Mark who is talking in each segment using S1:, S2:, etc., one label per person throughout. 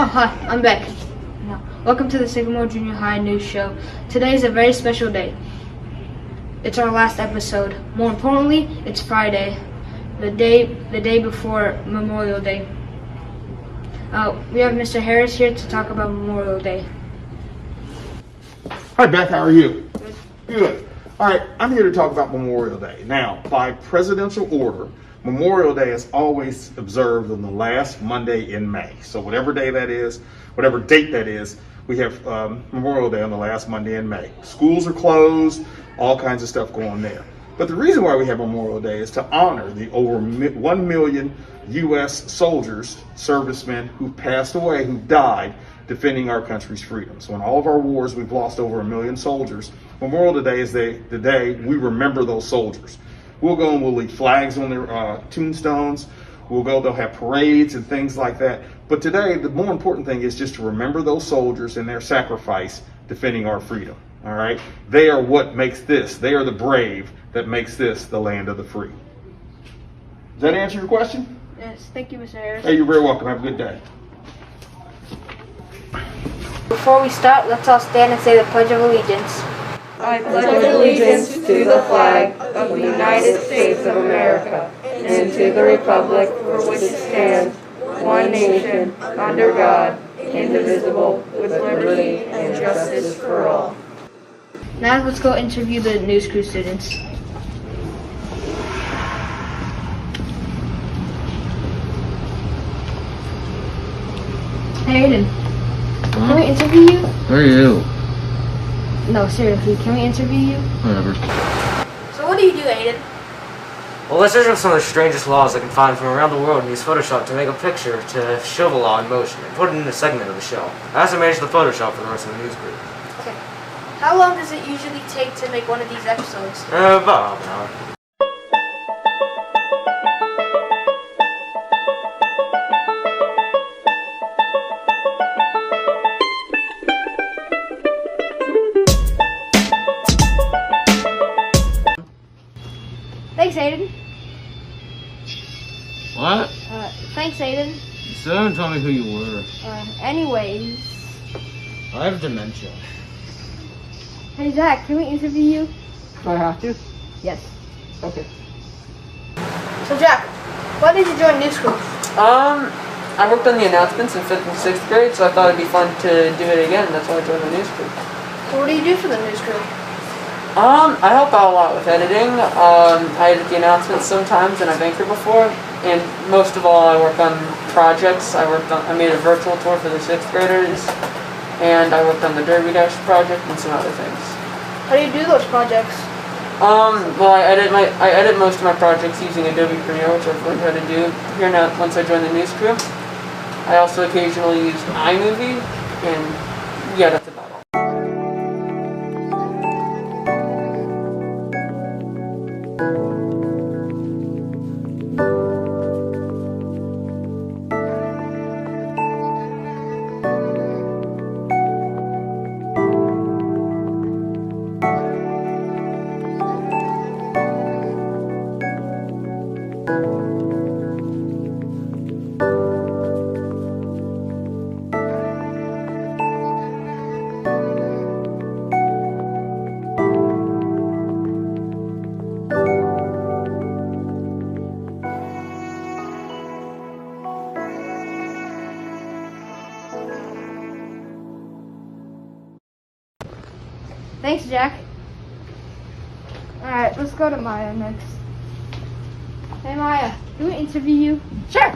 S1: Hi, I'm Beck. Welcome to the Sycamore Junior High News Show. Today is a very special day. It's our last episode. More importantly, it's Friday, the day before Memorial Day. We have Mr. Harris here to talk about Memorial Day.
S2: Hi Beth, how are you? Good. All right, I'm here to talk about Memorial Day. Now, by presidential order, Memorial Day is always observed on the last Monday in May. So whatever day that is, whatever date that is, we have Memorial Day on the last Monday in May. Schools are closed, all kinds of stuff going on there. But the reason why we have Memorial Day is to honor the over 1 million U.S. soldiers, servicemen who passed away, who died defending our country's freedom. So in all of our wars, we've lost over 1 million soldiers. Memorial Day is the day we remember those soldiers. We'll go and we'll leave flags on their tombstones. They'll have parades and things like that. But today, the more important thing is just to remember those soldiers and their sacrifice defending our freedom. All right? They are what makes this. They are the brave that makes this the land of the free. Does that answer your question?
S1: Yes, thank you, Mr. Harris.
S2: Hey, you're very welcome. Have a good day.
S1: Before we start, let's all stand and say the Pledge of Allegiance.
S3: I pledge allegiance to the flag of the United States of America and to the republic for which it stands, one nation, under God, indivisible, with liberty and justice for all.
S1: Now let's go interview the news crew students. Hey Aiden, can we interview you?
S4: Who are you?
S1: No, seriously, can we interview you?
S4: Whatever.
S1: So what do you do, Aiden?
S5: Well, let's search up some of the strangest laws I can find from around the world and use Photoshop to make a picture to show the law in motion and put it in a segment of the show. I also manage the Photoshop for the rest of the news group.
S1: Okay. How long does it usually take to make one of these episodes?
S5: About half an hour.
S1: Thanks, Aiden.
S4: What?
S1: Thanks, Aiden.
S4: You still haven't told me who you were.
S1: Anyways.
S4: I have dementia.
S1: Hey, Zach, can we interview you?
S3: Do I have to?
S1: Yes.
S3: Okay.
S1: So, Jack, why did you join news crew?
S3: I worked on the announcements in 5th and 6th grade, so I thought it'd be fun to do it again. That's why I joined the news crew.
S1: So what do you do for the news crew?
S3: I help out a lot with editing. I edit the announcements sometimes, and I've anchored before. And most of all, I work on projects. I made a virtual tour for the 6th graders, and I worked on the Derby Dash project and some other things.
S1: How do you do those projects?
S3: Well, I edit most of my projects using Adobe Premiere, which I've learned how to do here now once I joined the news crew. I also occasionally use iMovie, and yeah, that's about all.
S1: Thanks, Jack. Alright, let's go to Maya next. Hey, Maya, can we interview you? Sure.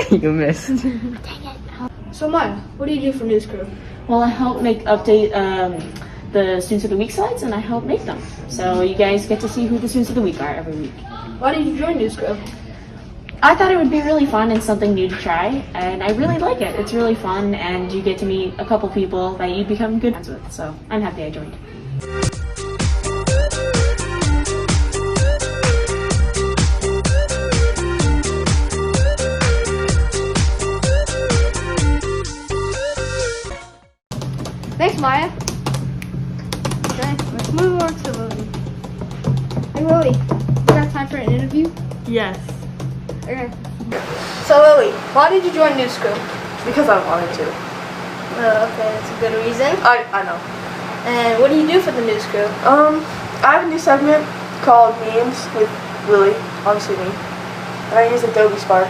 S6: You missed.
S1: So, Maya, what do you do for news crew?
S6: Well, I help update the Students of the Week slides, and I help make them. So you guys get to see who the Students of the Week are every week.
S1: Why did you join news crew?
S6: I thought it would be really fun and something new to try, and I really like it. It's really fun, and you get to meet a couple people that you become good friends with. So I'm happy I joined.
S1: Thanks, Maya. Okay, let's move on to Lily. Hey, Lily, you got time for an interview?
S7: Yes.
S1: Okay. So Lily, why did you join New School?
S7: Because I wanted to.
S1: Okay, that's a good reason.
S7: I know.
S1: And what do you do for the news crew?
S7: I have a new segment called Memes with Lily, obviously me. And I use Adobe Spark.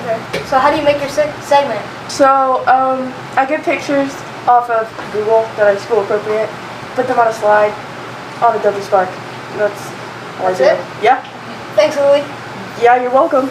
S1: Okay. So how do you make your segment?
S7: So, I get pictures off of Google that are school appropriate, put them on a slide on Adobe Spark. That's all I do.
S1: It?
S7: Yeah.
S1: Thanks, Lily.
S7: Yeah, you're welcome.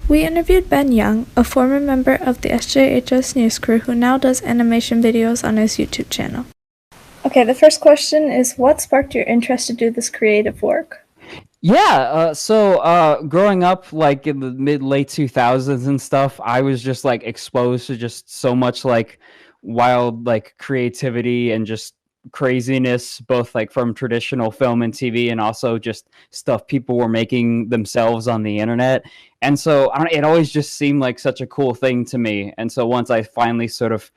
S8: We interviewed Ben Young, a former member of the SJHS news crew who now does animation videos on his YouTube channel. Okay, the first question is, what sparked your interest to do this creative work?
S9: Yeah, growing up like in the late 2000s and stuff, I was just like exposed to just so much like wild like creativity and just craziness, both like from traditional film and TV and also just stuff people were making themselves on the internet. And so it always just seemed like such a cool thing to me. And so once I finally sort of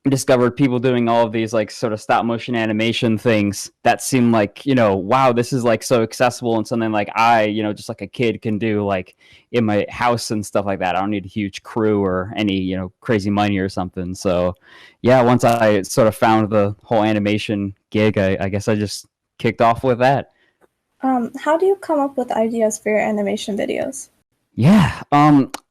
S9: discovered people doing all of these like sort of stop motion animation things that seemed like, wow, this is like so accessible and something like I, just like a kid can do like in my house and stuff like that. I don't need a huge crew or any, crazy money or something. So yeah, once I sort of found the whole animation gig, I guess I just kicked off with that.
S8: How do you come up with ideas for your animation videos?
S9: Yeah.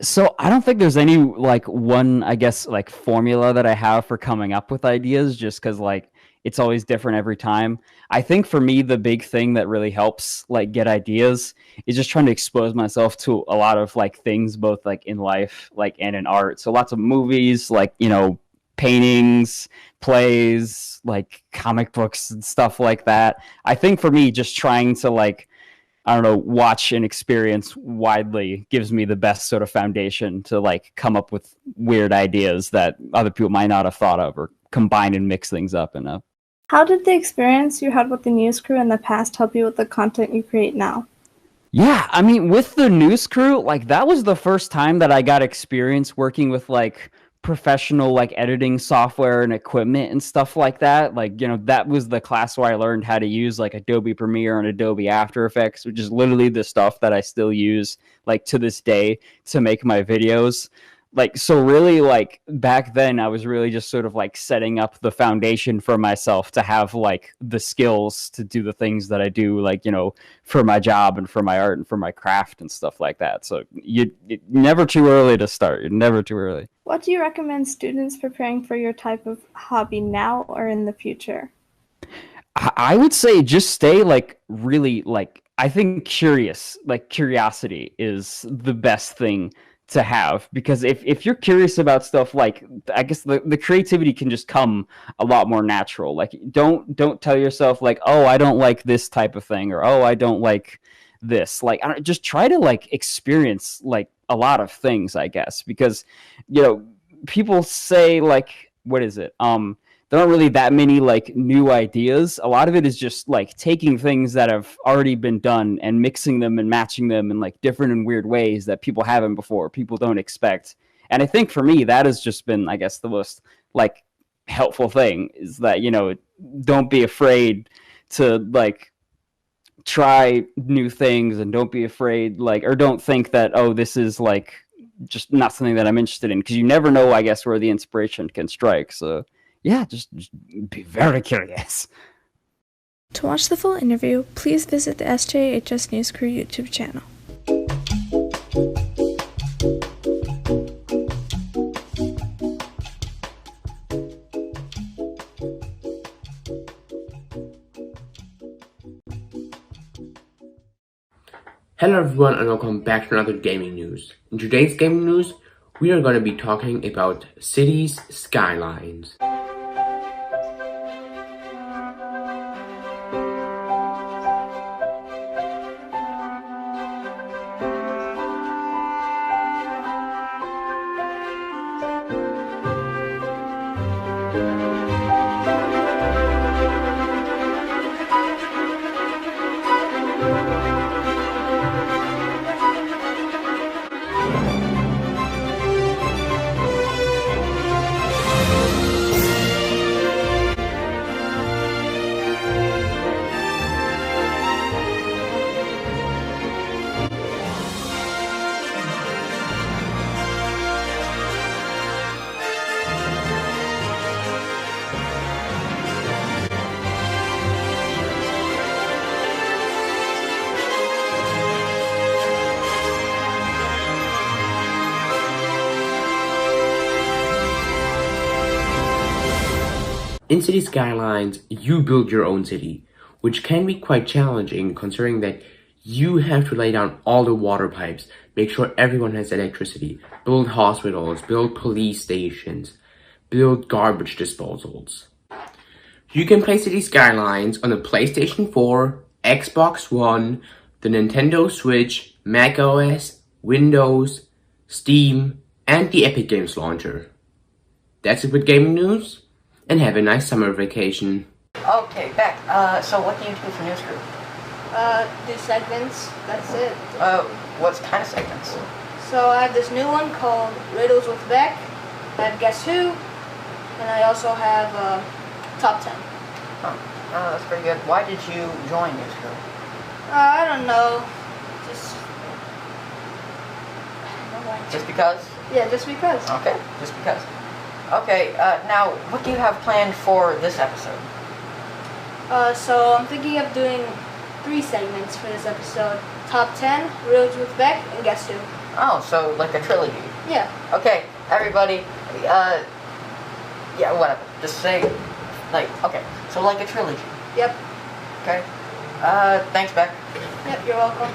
S9: So I don't think there's any like one, I guess, like formula that I have for coming up with ideas, just because like it's always different every time. I think for me, the big thing that really helps like get ideas is just trying to expose myself to a lot of like things, both like in life, like and in art. So lots of movies, like, paintings, plays, like comic books and stuff like that. I think for me, just trying to like, I don't know, watch and experience widely gives me the best sort of foundation to like come up with weird ideas that other people might not have thought of, or combine and mix things up enough.
S8: How did the experience you had with the news crew in the past help you with the content you create now?
S9: Yeah, I mean, with the news crew, like that was the first time that I got experience working with like professional like editing software and equipment and stuff like that. Like, that was the class where I learned how to use like Adobe Premiere and Adobe After Effects, which is literally the stuff that I still use like to this day to make my videos. Like, so really like back then I was really just sort of like setting up the foundation for myself to have like the skills to do the things that I do, like, for my job and for my art and for my craft and stuff like that. So you're never too early to start. You're never too early.
S8: What do you recommend students preparing for your type of hobby now or in the future?
S9: I would say just stay like really like, I think curiosity is the best thing to have, because if you're curious about stuff, like I guess the creativity can just come a lot more natural. Like don't tell yourself like, oh, I don't like this type of thing, or oh, I don't like this. Like just try to like experience like a lot of things, I guess, because people say like, what is it, there aren't really that many like new ideas. A lot of it is just like taking things that have already been done and mixing them and matching them in like different and weird ways that people haven't before, people don't expect. And I think for me, that has just been, I guess, the most like helpful thing, is that, don't be afraid to like try new things and don't be afraid, like, or don't think that, oh, this is like just not something that I'm interested in, because you never know, I guess, where the inspiration can strike. So yeah, just be very curious.
S8: To watch the full interview, please visit the SJHS News Crew YouTube channel.
S10: Hello everyone and welcome back to another gaming news. In today's gaming news, we are going to be talking about cities' skylines. In city skylines, you build your own city, which can be quite challenging considering that you have to lay down all the water pipes, make sure everyone has electricity, build hospitals, build police stations, build garbage disposals. You can play city skylines on the PlayStation 4, Xbox One, the Nintendo Switch, Mac OS, Windows, Steam, and the Epic Games launcher. That's it with gaming news, and have a nice summer vacation.
S11: Okay, Beck, so what do you do for News Crew?
S1: Do segments, that's it.
S11: What kind of segments?
S1: So I have this new one called Riddles with Beck. I have Guess Who, and I also have Top 10.
S11: Oh, that's pretty good. Why did you join News Crew?
S1: I don't know.
S11: Just because?
S1: Yeah, just because.
S11: Okay, just because. Okay, now, what do you have planned for this episode?
S1: So I'm thinking of doing 3 segments for this episode. Top 10, Riddles with Beck, and Guess Who.
S11: Oh, so like a trilogy?
S1: Yeah.
S11: Okay, everybody, yeah, whatever. Just say, like, okay, so like a trilogy.
S1: Yep.
S11: Okay. Thanks, Beck.
S1: Yep, you're welcome.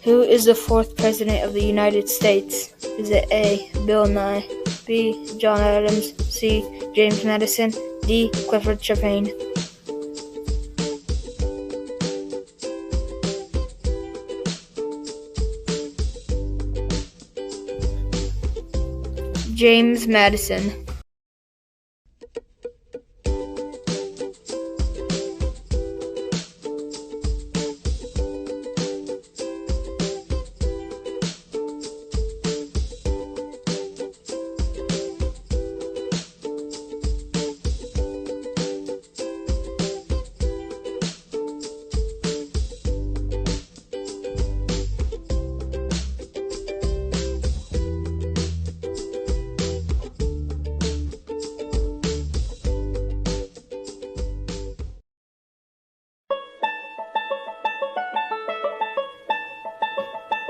S1: Who is the 4th President of the United States? Is it A, Bill Nye, B, John Adams, C, James Madison, D, Clifford Chapin? James Madison.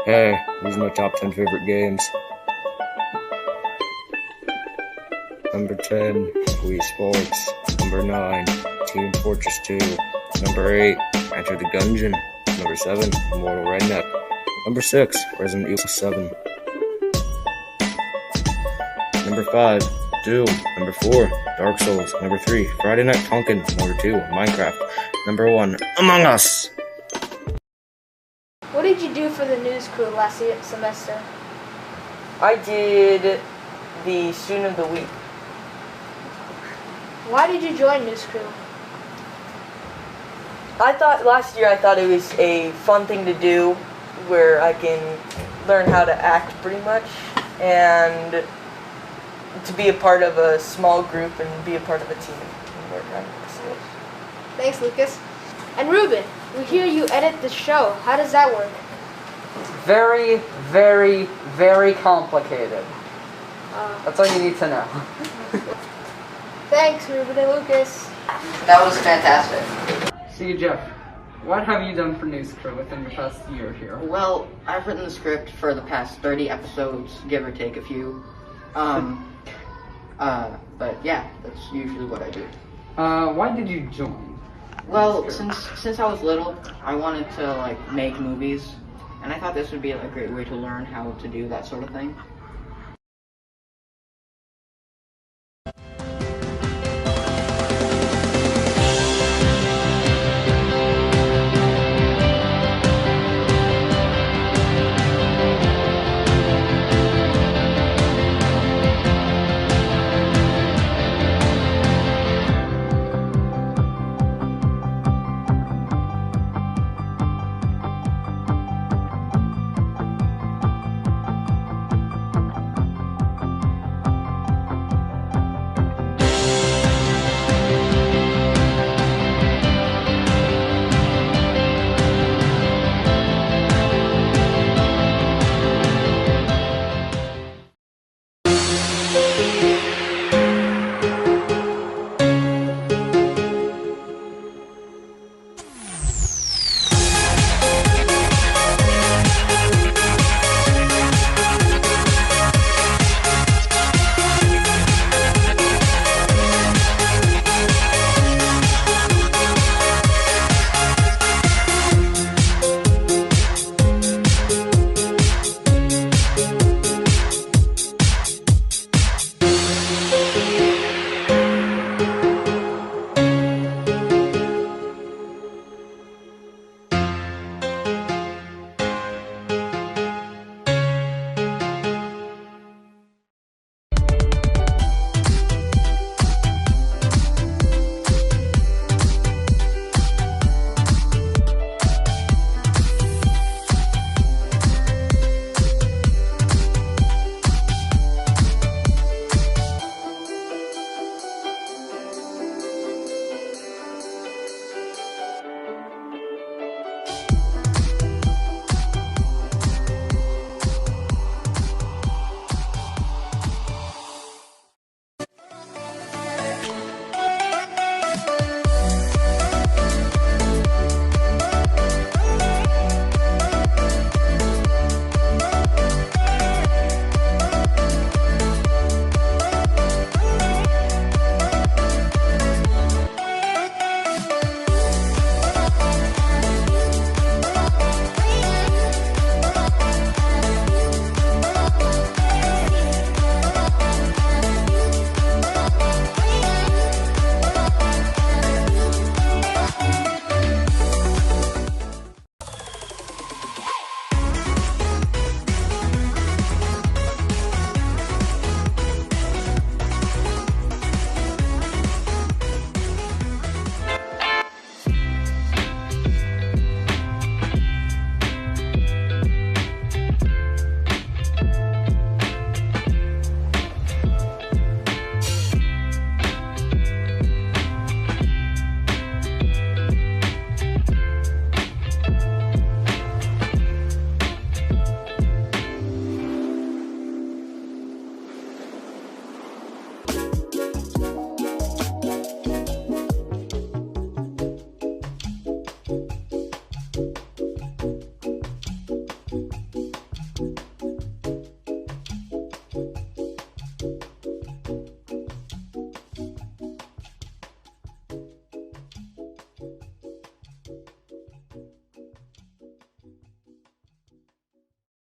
S12: Hey, these are my top 10 favorite games. Number 10, Wii Sports. Number 9, Team Fortress 2. Number 8, Enter the Gungeon. Number 7, Immortal Redneck. Number 6, Resident Evil 7. Number 5, Doom. Number 4, Dark Souls. Number 3, Friday Night Funkin'. Number 2, Minecraft. Number 1, Among Us.
S1: What did you do for the News Crew last semester?
S11: I did the Student of the Week.
S1: Why did you join News Crew?
S11: Last year I thought it was a fun thing to do where I can learn how to act pretty much, and
S3: to be a part of a small group and be a part of a team and work on skills.
S1: Thanks, Lucas. And Ruben, we hear you edit the show. How does that work?
S3: Very, very, very complicated. That's all you need to know.
S1: Thanks, Ruben and Lucas.
S11: That was fantastic.
S3: See you, Jeff. What have you done for News Crew within your past year here?
S11: Well, I've written the script for the past 30 episodes, give or take a few. But yeah, that's usually what I do.
S3: Why did you join?
S11: Well, since I was little, I wanted to like make movies, and I thought this would be a great way to learn how to do that sort of thing.